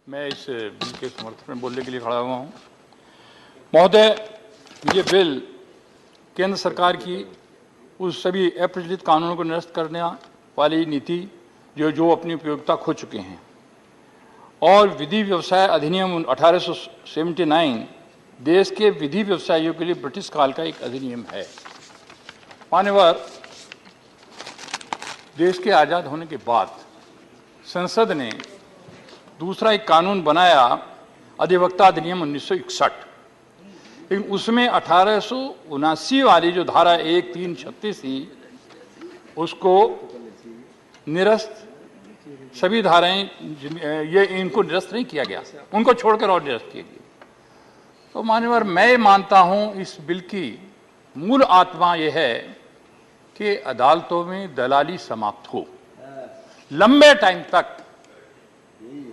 मैं इस बिल के समर्थन में बोलने के लिए खड़ा हुआ हूँ। महोदय, ये बिल केंद्र सरकार की उस सभी अप्रचलित कानूनों को निरस्त करने वाली नीति जो अपनी उपयोगिता खो चुके हैं और विधि व्यवसाय अधिनियम 1879 देश के विधि व्यवसायियों के लिए ब्रिटिश काल का एक अधिनियम है। मान्यवर, देश के आज़ाद होने के बाद संसद ने दूसरा एक कानून बनाया, अधिवक्ता अधिनियम 1961, लेकिन उसमें 1879 वाली जो धारा 1336 थी उसको निरस्त, सभी धाराएं इनको निरस्त नहीं किया गया, उनको छोड़कर और निरस्त किया गया। तो मान्यवर, मैं मानता हूं इस बिल की मूल आत्मा यह है कि अदालतों में दलाली समाप्त हो। लंबे टाइम तक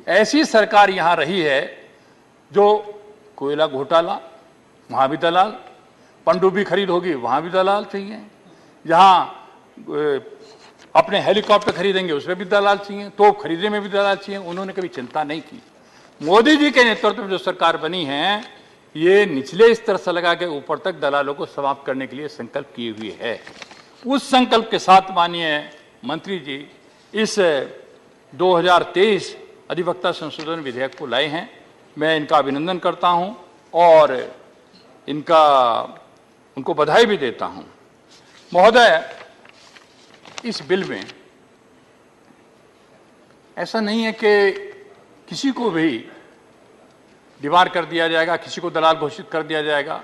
ऐसी सरकार यहां रही है जो कोयला घोटाला, वहां भी दलाल, पनडुब्बी खरीद होगी वहां भी दलाल चाहिए, जहां अपने हेलीकॉप्टर खरीदेंगे उसमें भी दलाल चाहिए, तोप खरीदने में भी दलाल चाहिए। उन्होंने कभी चिंता नहीं की। मोदी जी के नेतृत्व में जो सरकार बनी है ये निचले स्तर से लगा के ऊपर तक दलालों को समाप्त करने के लिए संकल्प किए हुए है। उस संकल्प के साथ माननीय मंत्री जी इस 2023 अधिवक्ता संशोधन विधेयक को लाए हैं। मैं इनका अभिनंदन करता हूं और उनको बधाई भी देता हूं। महोदय, इस बिल में ऐसा नहीं है कि किसी को भी दीवार कर दिया जाएगा, किसी को दलाल घोषित कर दिया जाएगा।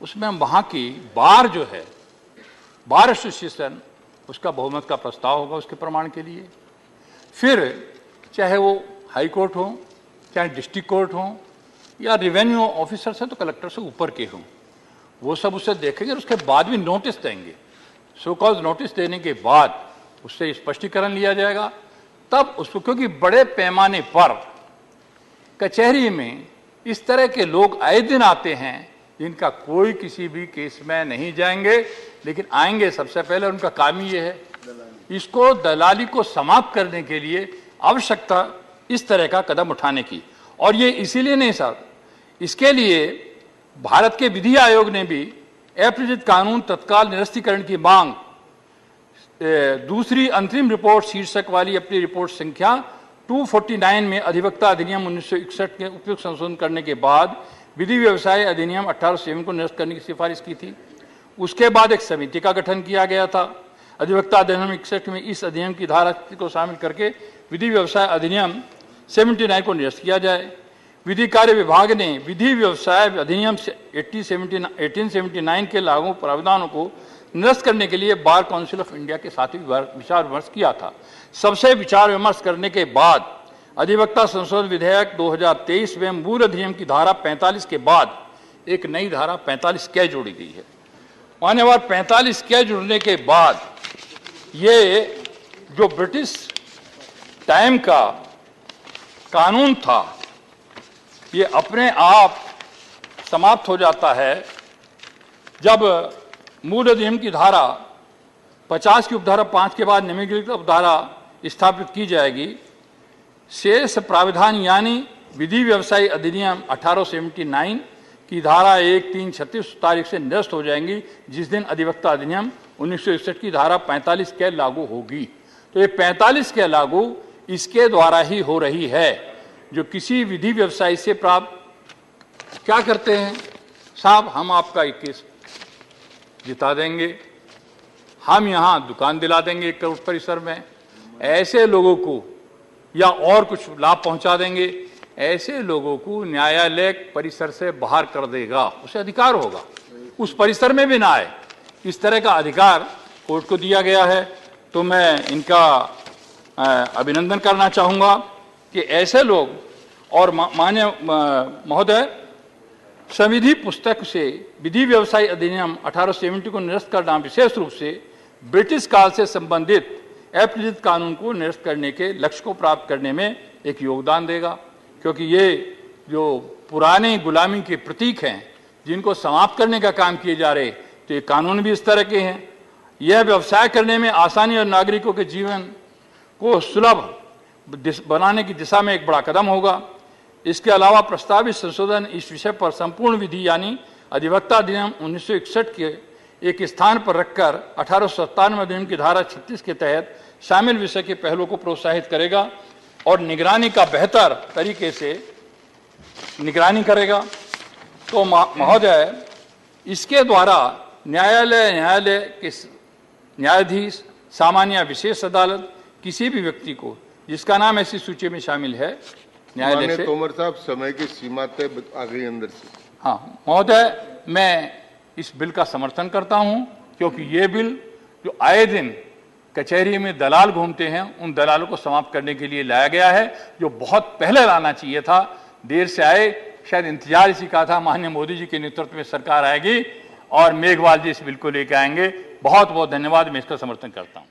उसमें हम वहां की बार जो है, बार एसोसिएशन, उसका बहुमत का प्रस्ताव होगा उसके प्रमाण के लिए। फिर चाहे वो हाई कोर्ट हो, चाहे डिस्ट्रिक्ट कोर्ट हो, या रेवेन्यू ऑफिसर से तो कलेक्टर से ऊपर के हों, वो सब उसे देखेंगे और उसके बाद भी नोटिस देंगे। सो कॉज नोटिस देने के बाद उससे स्पष्टीकरण लिया जाएगा, तब उसको, क्योंकि बड़े पैमाने पर कचहरी में इस तरह के लोग आए दिन आते हैं जिनका कोई किसी भी केस में नहीं जाएंगे, लेकिन आएंगे सबसे पहले, उनका काम ही ये है। इसको दलाली को समाप्त करने के लिए आवश्यकता इस तरह का कदम उठाने की, और ये इसीलिए नहीं साहब, इसके लिए भारत के विधि आयोग ने भी अप्रचलित कानून तत्काल निरस्तीकरण की मांग दूसरी अंतरिम रिपोर्ट शीर्षक वाली अपनी रिपोर्ट संख्या 249 में अधिवक्ता अधिनियम 1961 के उपयुक्त संशोधन करने के बाद विधि व्यवसाय अधिनियम 1807 को निरस्त करने की सिफारिश की थी। उसके बाद एक समिति का गठन किया गया था। अधिवक्ता अधिनियम 61 में इस अधिनियम की धारा को शामिल करके विधि व्यवसाय अधिनियम 79 को निरस्त किया जाए। विधि कार्य विभाग ने विधि व्यवसाय अधिनियम 1879 के लागू प्रावधानों को निरस्त करने के लिए बार काउंसिल ऑफ इंडिया के साथ भी विचार विमर्श किया था। सबसे विचार विमर्श करने के बाद अधिवक्ता संशोधन विधेयक 2023 में मूल अधिनियम की धारा 45 के बाद एक नई धारा 45 क जोड़ी गई है। मान्यवर, 45 क जुड़ने के बाद ये जो ब्रिटिश टाइम का कानून था ये अपने आप समाप्त हो जाता है जब मूल अधिनियम की धारा 50 की उपधारा 5 के बाद निम्नलिखित उपधारा स्थापित की जाएगी। शेष प्राविधान यानी विधि व्यवसाय अधिनियम 1879 की धारा 1336 तारीख से निरस्त हो जाएंगी, जिस दिन अधिवक्ता अधिनियम 1961 की धारा 45 के लागू होगी। तो ये 45 के लागू इसके द्वारा ही हो रही है। जो किसी विधि व्यवसायी से प्राप्त क्या करते हैं, साहब हम आपका एक केस जिता देंगे, हम यहाँ दुकान दिला देंगे 1 करोड़ परिसर में, ऐसे लोगों को या और कुछ लाभ पहुंचा देंगे, ऐसे लोगों को न्यायालय परिसर से बाहर कर देगा। उसे अधिकार होगा उस परिसर में भी ना आए, इस तरह का अधिकार कोर्ट को दिया गया है। तो मैं इनका अभिनंदन करना चाहूँगा कि ऐसे लोग, और मान्य महोदय, संविधि पुस्तक से विधि व्यवसाय अधिनियम 1870 को निरस्त करना विशेष रूप से ब्रिटिश काल से संबंधित अप्रचलित कानून को निरस्त करने के लक्ष्य को प्राप्त करने में एक योगदान देगा, क्योंकि ये जो पुराने गुलामी के प्रतीक हैं जिनको समाप्त करने का काम किए जा रहे, तो ये कानून भी इस तरह के हैं। यह व्यवसाय करने में आसानी और नागरिकों के जीवन को सुलभ बनाने की दिशा में एक बड़ा कदम होगा। इसके अलावा प्रस्तावित संशोधन इस विषय पर संपूर्ण विधि यानी अधिवक्ता अधिनियम 1961 के एक स्थान पर रखकर 1897 अधिनियम की धारा 36 के तहत शामिल विषय के पहलुओं को प्रोत्साहित करेगा और निगरानी का बेहतर तरीके से निगरानी करेगा। तो महोदय, इसके द्वारा न्यायालय के न्यायाधीश, सामान्य विशेष अदालत किसी भी व्यक्ति को जिसका नाम ऐसी सूची में शामिल है न्यायालय से। तोमर साहब, समय की सीमा तय आ गई अंदर से। हाँ महोदय, मैं इस बिल का समर्थन करता हूं क्योंकि ये बिल जो आए दिन कचहरी में दलाल घूमते हैं उन दलालों को समाप्त करने के लिए लाया गया है, जो बहुत पहले लाना चाहिए था। देर से आए, शायद इंतजार इसी का था। माननीय मोदी जी के नेतृत्व में सरकार आएगी और मेघवाल जी इस बिल को लेकर आएंगे। बहुत बहुत धन्यवाद। मैं इसका समर्थन करता हूं।